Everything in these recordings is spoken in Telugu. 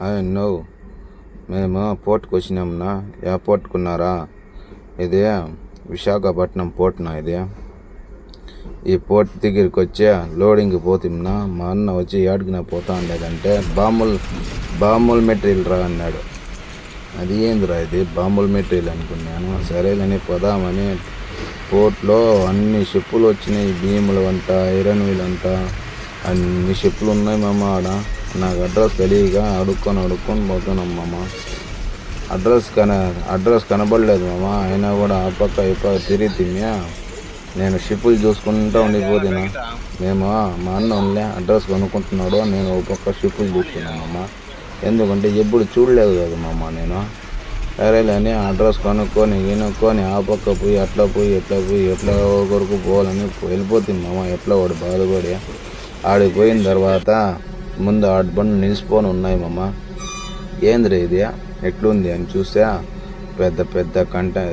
నో, మేము పోర్ట్కి వచ్చినాంనా. పోర్ట్కున్నారా? ఇది విశాఖపట్నం పోర్ట్నా ఇది. ఈ పోర్ట్ దగ్గరికి వచ్చి లోడింగ్కి పోతుంనా. మా అన్న వచ్చి ఏడుకునే పోతా ఉండేదంటే బాంబుల్ మెటీరియల్ రా అన్నాడు. అది ఏందిరా ఇది బాంబుల్ మెటీరియల్ అనుకున్నాను. సరేలని పోదామని పోర్ట్లో అన్ని షిప్పులు వచ్చినాయి. భీములు అంట, ఐరన్ వీల్ అంట, అన్ని షిప్పులు ఉన్నాయి మామ ఆడ. నాకు అడ్రస్ తెలియక అడుక్కొని పోతున్నాం మామ. అడ్రస్ కనబడలేదు మామ. అయినా కూడా ఆ పక్క ఈ పక్క తిరిగితే నేను షిప్పులు చూసుకుంటూ ఉండిపోతున్నా. మా అన్న ఉండలే అడ్రస్ కొనుక్కుంటున్నాడు, నేను ఒక పక్క షిప్పులు చూస్తున్నాను మామ. ఎందుకంటే ఎప్పుడు చూడలేదు కదా మామ నేను. సరేలేని అడ్రస్ కొనుక్కొని ఆ పక్క పోయి ఎట్లా కొరకు పోవాలని వెళ్ళిపోతుంది మామ. ఎట్లా వాడు బాధపడి ఆడికి పోయిన తర్వాత ముందు ఆడి బండ్లు నిలిచిపోని ఉన్నాయి మామ. ఏంద్రీ ఇది ఎట్లుంది అని చూస్తే పెద్ద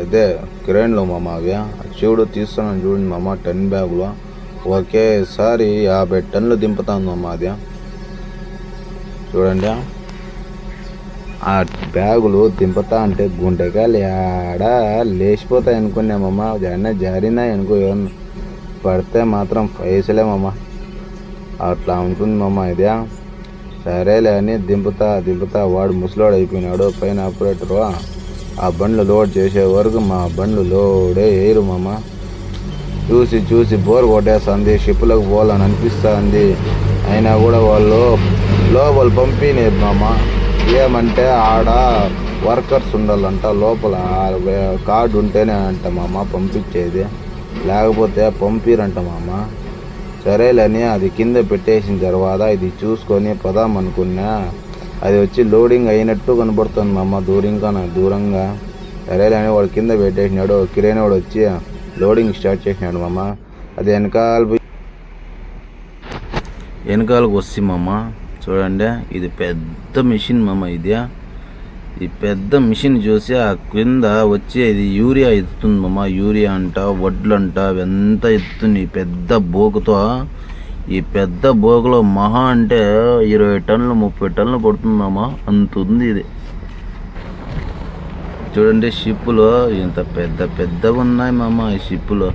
ఇదే క్రేన్లో మామ. అవి చూడు తీస్తున్నాను చూడండి మామ. 10 బ్యాగులు ఒకేసారి 50 టన్నులు దింపుతాను మామ. అది చూడండి. ఆ బ్యాగులు దింపుతా అంటే గుంటెకాయలు ఆడ లేచిపోతాయి అనుకున్నామమ్మ. జారినాయి అనుకో, ఏమన్నా పడితే మాత్రం పైసలే మామ. అట్లా ఉంటుంది మామ ఇది. సరేలే అని దింపుతా వాడు ముసలోడు అయిపోయినాడు. పైన ఆపరేటరు ఆ బండ్లు లోడ్ చేసే వరకు మా బండ్లు లోడే వేయరు మామ. చూసి బోర్ కొట్టేస్తుంది. షిప్పులకు పోవాలని అనిపిస్తుంది. అయినా కూడా వాళ్ళు లోపల పంపినేది మామ. ఏమంటే ఆడ వర్కర్స్ ఉండాలంట లోపల. కార్డు ఉంటేనే అంట మామ పంపించేది, లేకపోతే పంపిరంట మామ. సరేలేని అది కింద పెట్టేసిన తర్వాత ఇది చూసుకొని పదాం అనుకున్నా. అది వచ్చి లోడింగ్ అయినట్టు కనబడుతుంది మామ దూరంగా. సరేలేని వాడు కింద పెట్టేసినాడు. కిరేన్ వాడు వచ్చి లోడింగ్ స్టార్ట్ చేసినాడు మామ. అది వెనకాలకు వస్తే మామ చూడండి. ఇది పెద్ద మిషన్ మామ. ఈ పెద్ద మిషన్ చూసి ఆ కింద వచ్చి ఇది యూరియా ఎత్తుతుంది మామ. యూరియా అంట, వడ్లు అంట, ఎంత ఎత్తుంది ఈ పెద్ద బోకుతో. ఈ పెద్ద బోకులో మహా అంటే 20 టన్నులు 30 టన్నులు పడుతుంది మామ. అంత ఉంది ఇది. చూడండి షిప్పులు ఇంత పెద్దగా ఉన్నాయి మామ. ఈ షిప్పులు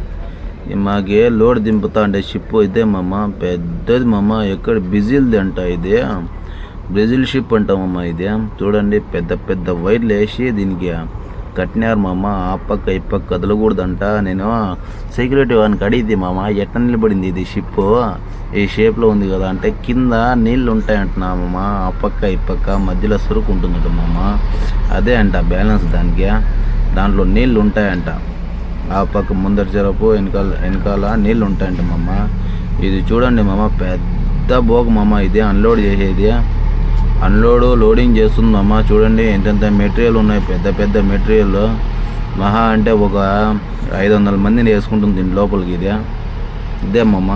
మాకే లోడ్ దింపుతా అంటే షిప్ అయితే మామ పెద్దది మామ. ఎక్కడ బ్రెజిల్ది అంట ఇది. బ్రెజిల్ షిప్ అంటామమ్మ ఇది. చూడండి పెద్ద వైర్లు వేసి దీనికి కట్టినారు మామ. ఆ పక్క ఈ పక్క కదలకూడదంట. నేను సెక్యూరిటీ వానికి అడిగితే మామ ఎట్లా నిలబడింది ఇది షిప్ ఈ షేప్లో ఉంది కదా అంటే, కింద నీళ్ళు ఉంటాయంటున్నా మామ. ఆ పక్క ఈ పక్క మధ్యలో సరుకు ఉంటుందట మామ. అదే అంట బ్యాలెన్స్ దాంట్లో నీళ్ళు ఉంటాయంట. ఆ పక్క ముందర చెరపు వెనకాల నీళ్ళు ఉంటాయంట మామ. ఇది చూడండి మామ పెద్ద బోకు మామ. ఇది అన్లోడ్ చేసేది. లోడింగ్ చేస్తుంది మామ. చూడండి ఎంతెంత మెటీరియల్ ఉన్నాయి. పెద్ద మెటీరియల్ మహా అంటే ఒక 500 మందిని వేసుకుంటుంది దీని లోపలికి. ఇదే మామ.